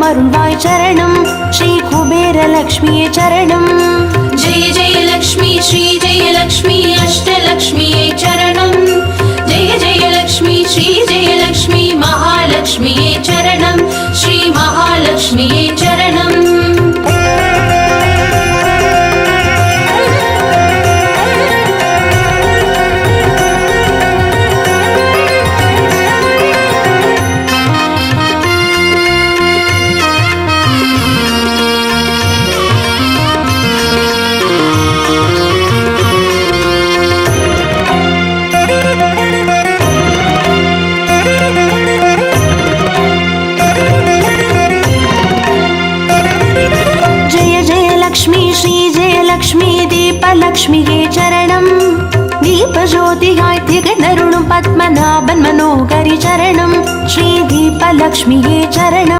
அருள்வாய் சரணம். ஸ்ரீ குபேரலக்ஷ்மியே சரணம். जय जय लक्ष्मी श्री जय लक्ष्मी अष्टलक्ष्मिये चरणं. जय जय लक्ष्मी श्री जय लक्ष्मी महालक्ष्मिये चरणं. श्री महालक्ष्मिये चरणं. லக்ஷ்மி தீபலக்ஷ்மியே சரணம். தீபஜோதியாய் திகழருளும் பத்மநாபன் மனோகரி சரணம். ஸ்ரீ தீபலக்ஷ்மியே சரணம்.